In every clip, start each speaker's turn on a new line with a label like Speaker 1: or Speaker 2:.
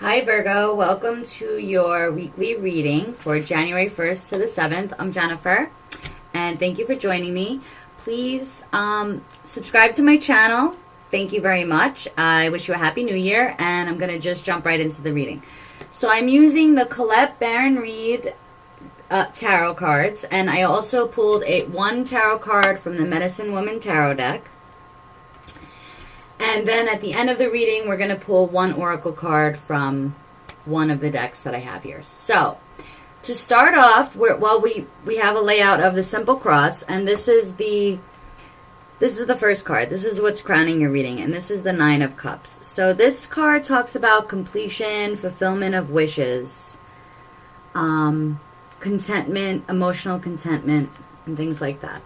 Speaker 1: Hi Virgo, welcome to your weekly reading for January 1st to the 7th. I'm Jennifer, and thank you for joining me. Please subscribe to my channel. Thank you very much. I wish you a happy new year, and I'm going to just jump right into the reading. So I'm using the Colette Baron Reed tarot cards, and I also pulled one tarot card from the Medicine Woman tarot deck. And then at the end of the reading, we're going to pull one oracle card from one of the decks that I have here. So, to start off, we have a layout of the Simple Cross, and this is the first card. This is what's crowning your reading, and this is the Nine of Cups. So this card talks about completion, fulfillment of wishes, contentment, emotional contentment, and things like that.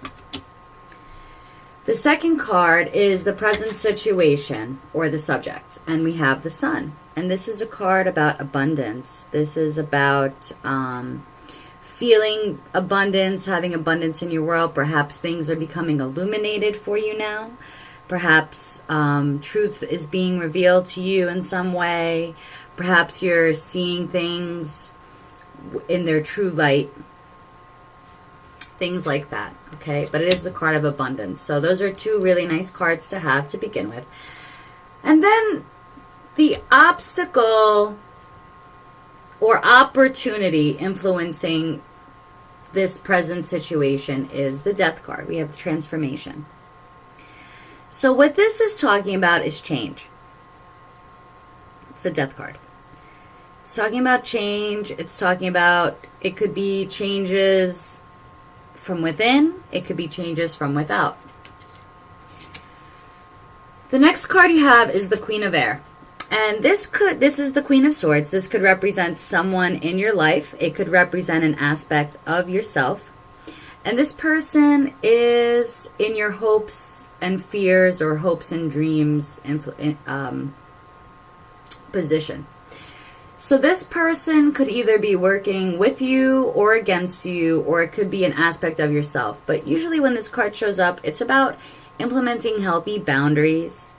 Speaker 1: The second card is the present situation, or the subject, and we have the Sun. And this is a card about abundance. This is about feeling abundance, having abundance in your world. Perhaps things are becoming illuminated for you now. Perhaps truth is being revealed to you in some way. Perhaps you're seeing things in their true light. Things like that, okay? But it is the card of abundance. So those are two really nice cards to have to begin with. And then the obstacle or opportunity influencing this present situation is the Death card. We have the transformation. So what this is talking about is change. It's the Death card. It's talking about change. It's talking about, it could be changes from within, it could be changes from without. The next card you have is the Queen of Air. And this is the Queen of Swords. This could represent someone in your life. It could represent an aspect of yourself. And this person is in your hopes and fears or hopes and dreams position. So this person could either be working with you or against you, or it could be an aspect of yourself. But usually when this card shows up, it's about implementing healthy boundaries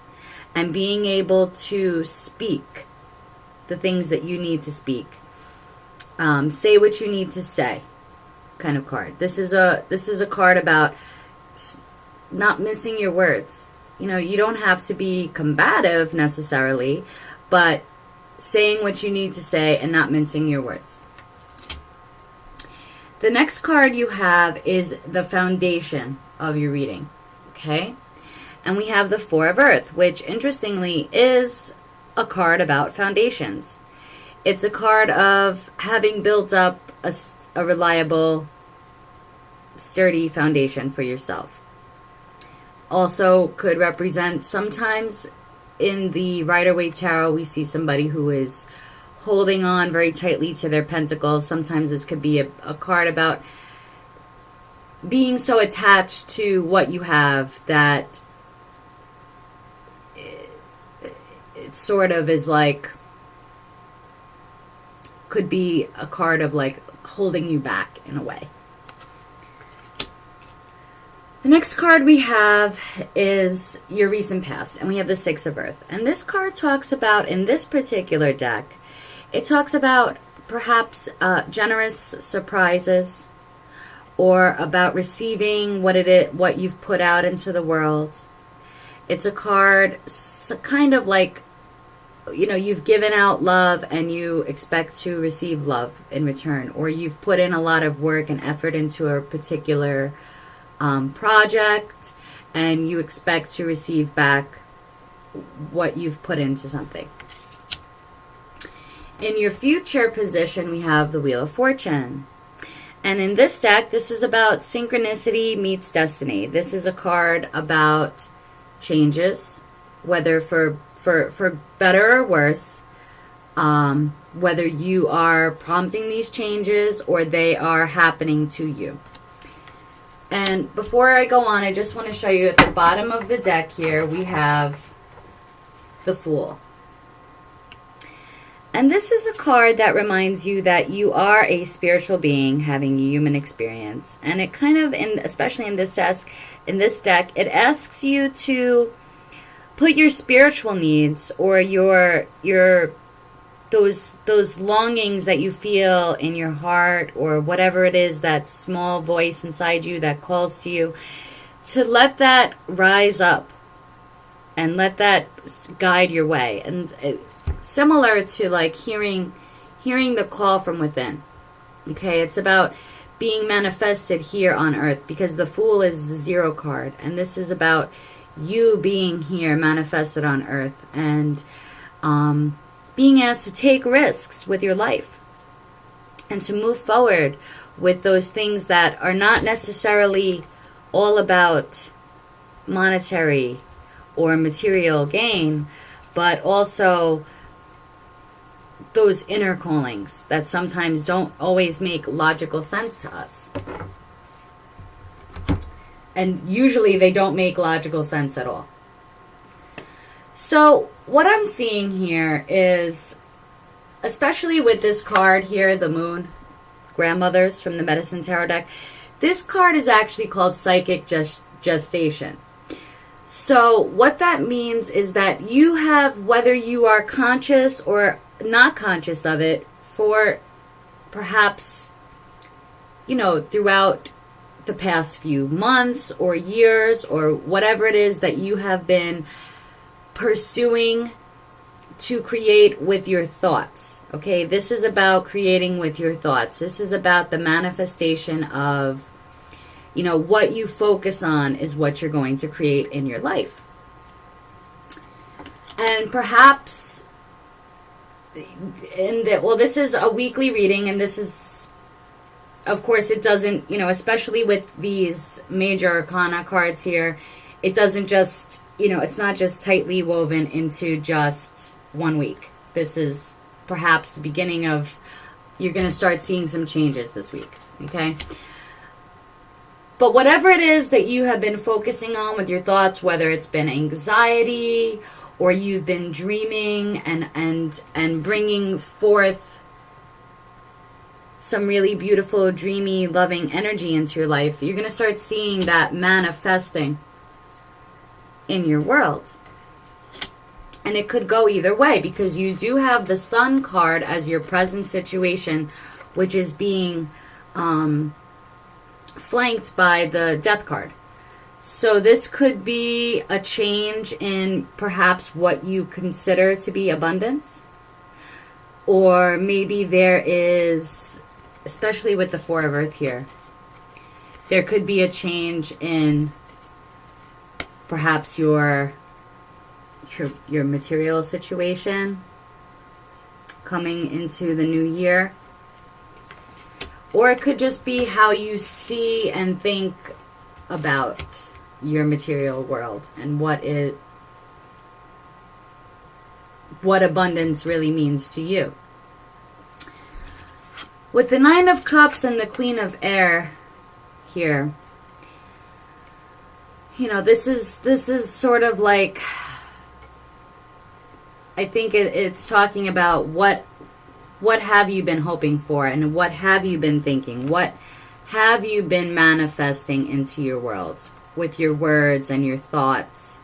Speaker 1: and being able to speak the things that you need to speak. Say what you need to say kind of card. This is a card about not mincing your words. You know, you don't have to be combative necessarily, but saying what you need to say and not mincing your words. The next card you have is the foundation of your reading, okay? And we have the Four of Earth, which interestingly is a card about foundations. It's a card of having built up a reliable, sturdy foundation for yourself. Also could represent sometimes in the Rider-Waite Tarot, we see somebody who is holding on very tightly to their pentacles. Sometimes this could be a card about being so attached to what you have that it sort of is like, could be a card of like holding you back in a way. The next card we have is your recent past, and we have the Six of Earth. And this card talks about, in this particular deck, it talks about perhaps generous surprises, or about receiving what you've put out into the world. It's a card kind of like, you know, you've given out love and you expect to receive love in return, or you've put in a lot of work and effort into a particular project, and you expect to receive back what you've put into something. In your future position, we have the Wheel of Fortune. And in this deck, this is about synchronicity meets destiny. This is a card about changes, whether for better or worse, whether you are prompting these changes or they are happening to you. And before I go on, I just want to show you at the bottom of the deck here, we have the Fool. And this is a card that reminds you that you are a spiritual being having human experience. And it kind of, especially in this deck, it asks you to put your spiritual needs or your those longings that you feel in your heart, or whatever it is, that small voice inside you that calls to you, to let that rise up and let that guide your way. And similar to like hearing the call from within. Okay, it's about being manifested here on earth, because the Fool is the 0 card, and this is about you being here manifested on earth, and being asked to take risks with your life and to move forward with those things that are not necessarily all about monetary or material gain, but also those inner callings that sometimes don't always make logical sense to us. And usually they don't make logical sense at all. So what I'm seeing here is, especially with this card here, the Moon, Grandmothers from the Medicine Tarot deck, this card is actually called Psychic Gestation. So what that means is that you have, whether you are conscious or not conscious of it, for perhaps, throughout the past few months or years or whatever it is that you have been pursuing to create with your thoughts. Okay, this is about creating with your thoughts. This is about the manifestation of, what you focus on is what you're going to create in your life. And perhaps, this is a weekly reading, and this is, of course, it doesn't, especially with these major arcana cards here, it doesn't just, it's not just tightly woven into just 1 week. This is perhaps the beginning of, you're going to start seeing some changes this week, okay? But whatever it is that you have been focusing on with your thoughts, whether it's been anxiety or you've been dreaming and bringing forth some really beautiful, dreamy, loving energy into your life, you're going to start seeing that manifesting in your world. And it could go either way, because you do have the Sun card as your present situation, which is being flanked by the Death card. So this could be a change in perhaps what you consider to be abundance. Or maybe there is, especially with the Four of Earth here, there could be a change in perhaps your material situation coming into the new year. Or it could just be how you see and think about your material world and what abundance really means to you. With the Nine of Cups and the Queen of Air here, this is sort of like, I think it's talking about what have you been hoping for, and what have you been thinking? What have you been manifesting into your world with your words and your thoughts?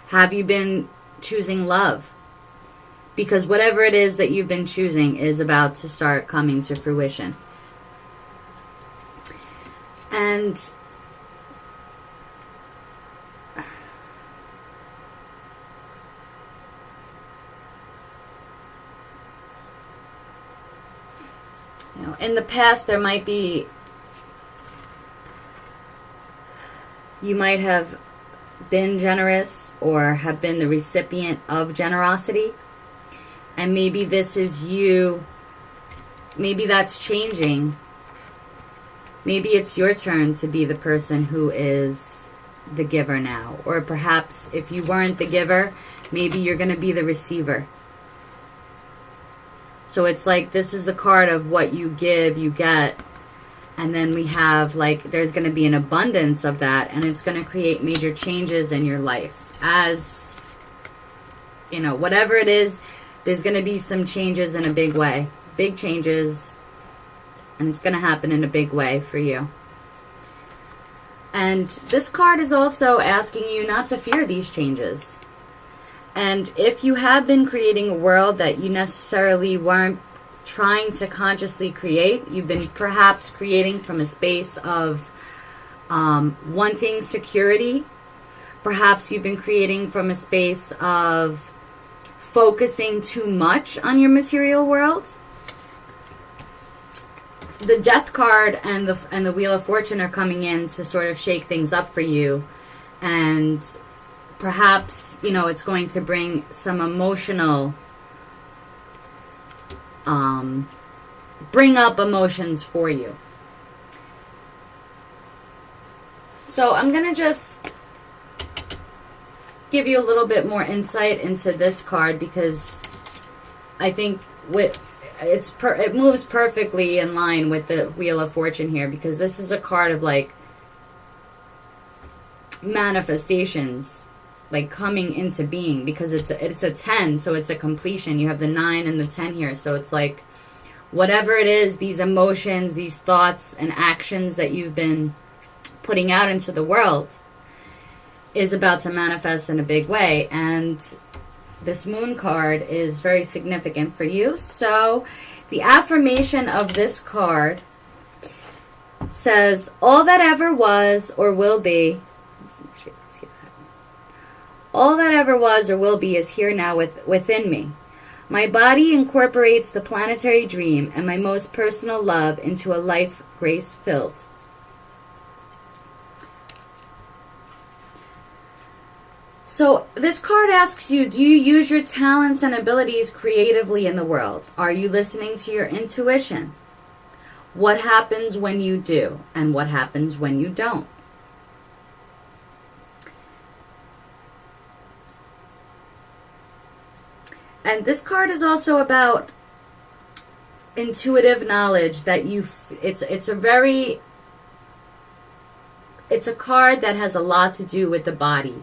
Speaker 1: Have you been choosing love? Because whatever it is that you've been choosing is about to start coming to fruition. And in the past, there might be, you might have been generous or have been the recipient of generosity. And maybe this is you, maybe that's changing. Maybe it's your turn to be the person who is the giver now. Or perhaps if you weren't the giver, maybe you're going to be the receiver. So it's like, this is the card of what you give, you get. And then we have, like, there's going to be an abundance of that. And it's going to create major changes in your life. As, whatever it is, there's going to be some changes in a big way. Big changes. And it's going to happen in a big way for you. And this card is also asking you not to fear these changes. And if you have been creating a world that you necessarily weren't trying to consciously create, you've been perhaps creating from a space of wanting security. Perhaps you've been creating from a space of focusing too much on your material world. The Death card and the Wheel of Fortune are coming in to sort of shake things up for you, and perhaps, you know, it's going to bring some emotional, bring up emotions for you. So I'm going to just give you a little bit more insight into this card, because I think it moves perfectly in line with the Wheel of Fortune here, because this is a card of like manifestations, like coming into being, because it's a 10, so it's a completion. You have the 9 and the 10 here, so it's like whatever it is, these emotions, these thoughts and actions that you've been putting out into the world is about to manifest in a big way. And this Moon card is very significant for you. So the affirmation of this card says, all that ever was or will be, all that ever was or will be is here now within me. My body incorporates the planetary dream and my most personal love into a life grace-filled. So this card asks you, do you use your talents and abilities creatively in the world? Are you listening to your intuition? What happens when you do, and what happens when you don't? And this card is also about intuitive knowledge that it's a card that has a lot to do with the body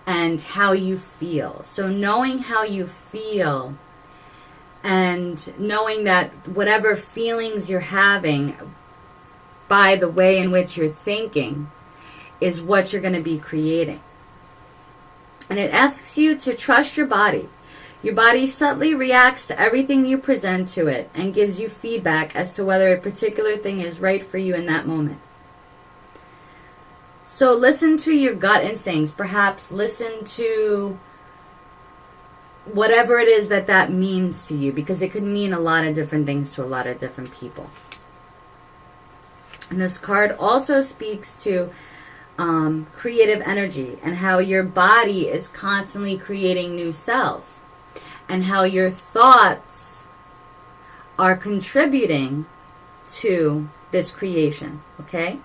Speaker 1: and how you feel. So knowing how you feel and knowing that whatever feelings you're having by the way in which you're thinking is what you're going to be creating. And it asks you to trust your body. Your body subtly reacts to everything you present to it and gives you feedback as to whether a particular thing is right for you in that moment. So listen to your gut instincts. Perhaps listen to whatever it is that means to you, because it could mean a lot of different things to a lot of different people. And this card also speaks to creative energy and how your body is constantly creating new cells, and how your thoughts are contributing to this creation, okay?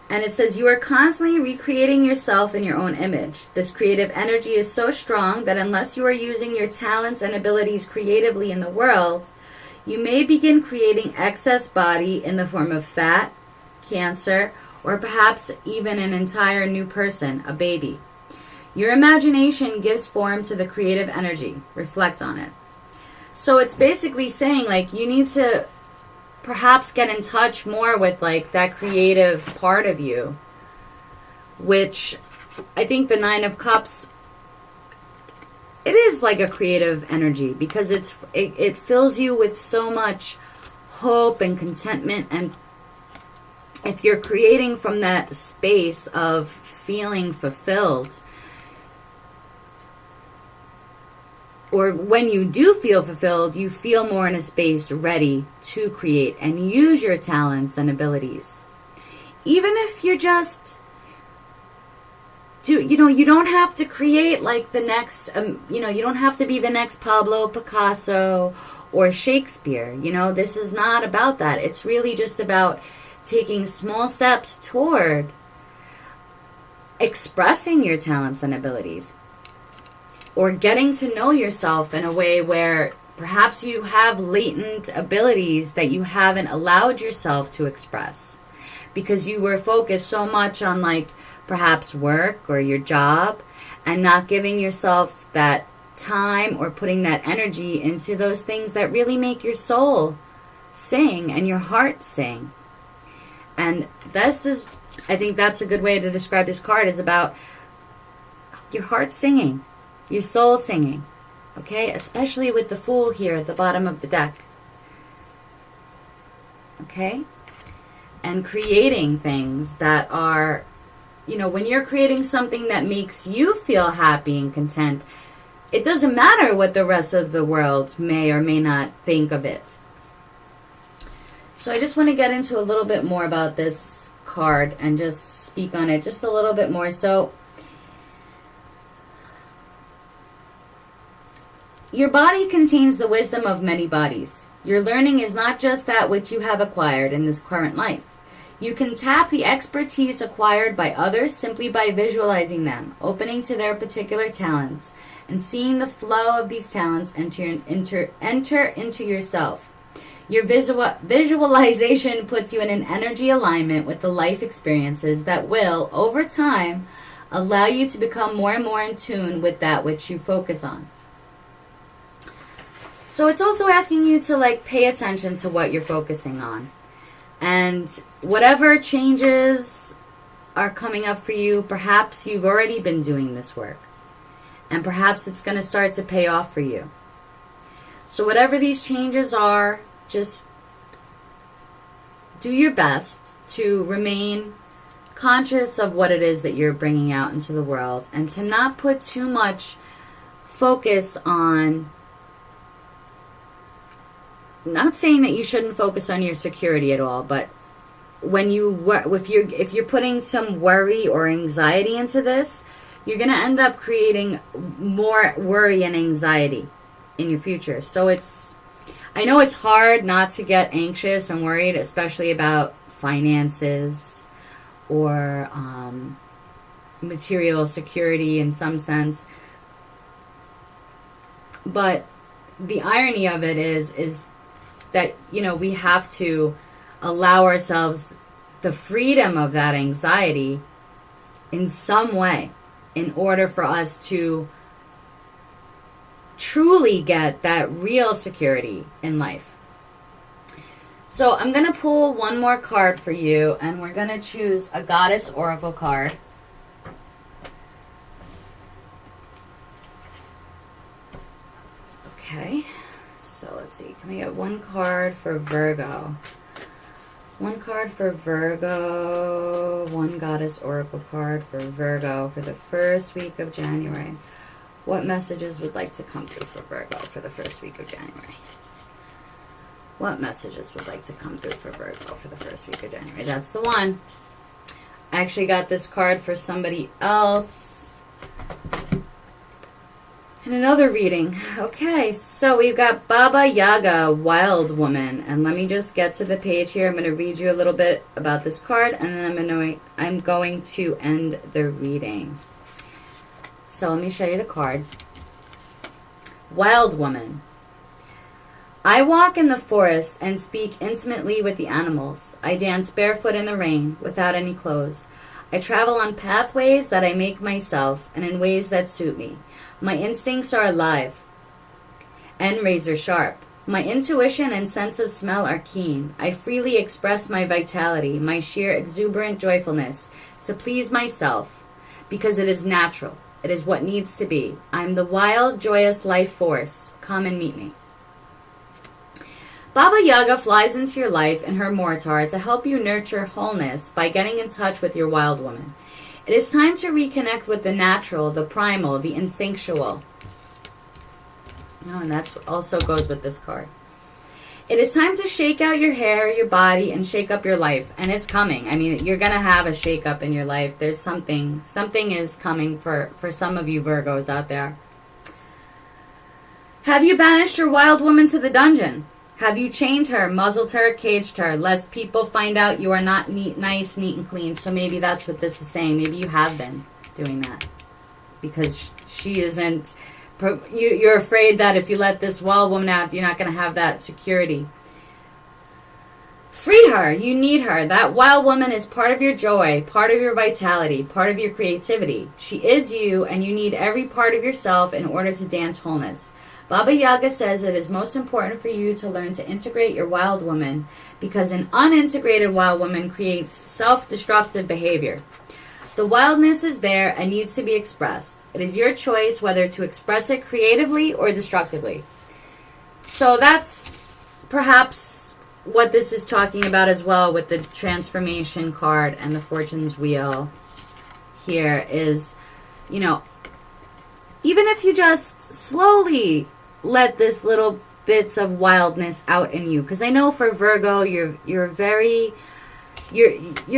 Speaker 1: And it says, you are constantly recreating yourself in your own image. This creative energy is so strong that unless you are using your talents and abilities creatively in the world, you may begin creating excess body in the form of fat, cancer, or perhaps even an entire new person, a baby. Your imagination gives form to the creative energy. Reflect on it. So it's basically saying, like, you need to perhaps get in touch more with, like, that creative part of you, which I think the 9 of Cups, it is like a creative energy, because it fills you with so much hope and contentment. And if you're creating from that space of feeling fulfilled, or when you do feel fulfilled, you feel more in a space ready to create and use your talents and abilities. Even if you're just, you don't have to create like the next, you don't have to be the next Pablo Picasso or Shakespeare. This is not about that. It's really just about taking small steps toward expressing your talents and abilities, or getting to know yourself in a way where perhaps you have latent abilities that you haven't allowed yourself to express because you were focused so much on, like, perhaps work or your job, and not giving yourself that time or putting that energy into those things that really make your soul sing and your heart sing. And I think that's a good way to describe this card, is about your heart singing. your soul singing, okay? Especially with the Fool here at the bottom of the deck, okay? And creating things that are, you know, when you're creating something that makes you feel happy and content, it doesn't matter what the rest of the world may or may not think of it. So I just want to get into a little bit more about this card and just speak on it just a little bit more. So your body contains the wisdom of many bodies. Your learning is not just that which you have acquired in this current life. You can tap the expertise acquired by others simply by visualizing them, opening to their particular talents, and seeing the flow of these talents enter into yourself. Your visualization puts you in an energy alignment with the life experiences that will, over time, allow you to become more and more in tune with that which you focus on. So it's also asking you to like pay attention to what you're focusing on. And whatever changes are coming up for you, perhaps you've already been doing this work. And perhaps it's going to start to pay off for you. So whatever these changes are, just do your best to remain conscious of what it is that you're bringing out into the world, and to not put too much focus on, not saying that you shouldn't focus on your security at all, but when if you're putting some worry or anxiety into this, you're going to end up creating more worry and anxiety in your future. So I know it's hard not to get anxious and worried, especially about finances or material security in some sense. But the irony of it is that, you know, we have to allow ourselves the freedom of that anxiety in some way in order for us to truly get that real security in life. So I'm going to pull one more card for you, and we're going to choose a Goddess Oracle card. Okay, so let's see. Can we get one card for Virgo? One card for Virgo, one Goddess Oracle card for Virgo for the first week of January. What messages would like to come through for Virgo for the first week of January? What messages would like to come through for Virgo for the first week of January? That's the one. I actually got this card for somebody else in another reading. Okay, so we've got Baba Yaga, Wild Woman. And let me just get to the page here. I'm going to read you a little bit about this card, and then I'm going to end the reading. So let me show you the card. Wild Woman. I walk in the forest and speak intimately with the animals. I dance barefoot in the rain, without any clothes. I travel on pathways that I make myself and in ways that suit me. My instincts are alive and razor sharp. My intuition and sense of smell are keen. I freely express my vitality, my sheer exuberant joyfulness, to please myself, because it is natural. It is what needs to be. I'm the wild, joyous life force. Come and meet me. Baba Yaga flies into your life in her mortar to help you nurture wholeness by getting in touch with your wild woman. It is time to reconnect with the natural, the primal, the instinctual. Oh, and that also goes with this card. It is time to shake out your hair, your body, and shake up your life. And it's coming. I mean, you're going to have a shake up in your life. There's something is coming for some of you Virgos out there. Have you banished your wild woman to the dungeon? Have you chained her, muzzled her, caged her, lest people find out you are not nice, neat, and clean? So maybe that's what this is saying. Maybe you have been doing that. Because she isn't... You're afraid that if you let this wild woman out, you're not going to have that security. Free her. You need her. That wild woman is part of your joy, part of your vitality, part of your creativity. She is you, and you need every part of yourself in order to dance wholeness. Baba Yaga says it is most important for you to learn to integrate your wild woman, because an unintegrated wild woman creates self-destructive behavior. The wildness is there and needs to be expressed. It is your choice whether to express it creatively or destructively. So that's perhaps what this is talking about as well with the transformation card and the Fortune's Wheel here is, you know, even if you just slowly let this little bits of wildness out in you, because I know for Virgo you're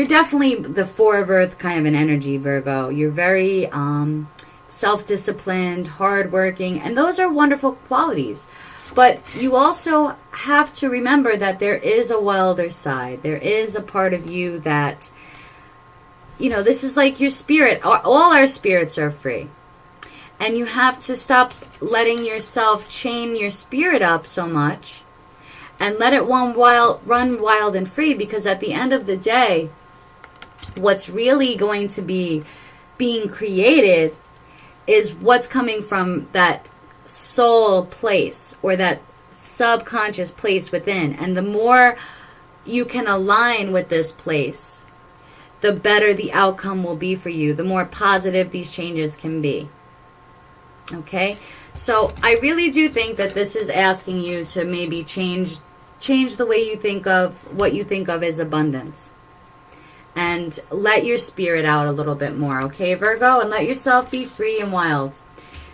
Speaker 1: definitely the Four of Earth kind of an energy, Virgo. You're very self-disciplined, hardworking, and those are wonderful qualities. But you also have to remember that there is a wilder side. There is a part of you that, you know, this is like your spirit. All our spirits are free. And you have to stop letting yourself chain your spirit up so much and let it run wild and free, because at the end of the day, what's really going to be being created is what's coming from that soul place or that subconscious place within. And the more you can align with this place, the better the outcome will be for you, the more positive these changes can be. Okay? So I really do think that this is asking you to maybe change the way you think of what you think of as abundance. And let your spirit out a little bit more, okay, Virgo? And let yourself be free and wild.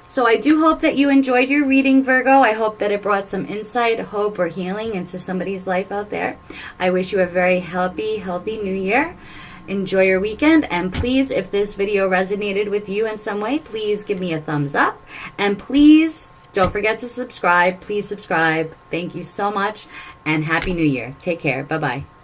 Speaker 1: So I do hope that you enjoyed your reading, Virgo. I hope that it brought some insight, hope, or healing into somebody's life out there. I wish you a very healthy new year. Enjoy your weekend. And please, if this video resonated with you in some way, please give me a thumbs up. And please don't forget to subscribe. Please subscribe. Thank you so much. And Happy New Year. Take care. Bye-bye.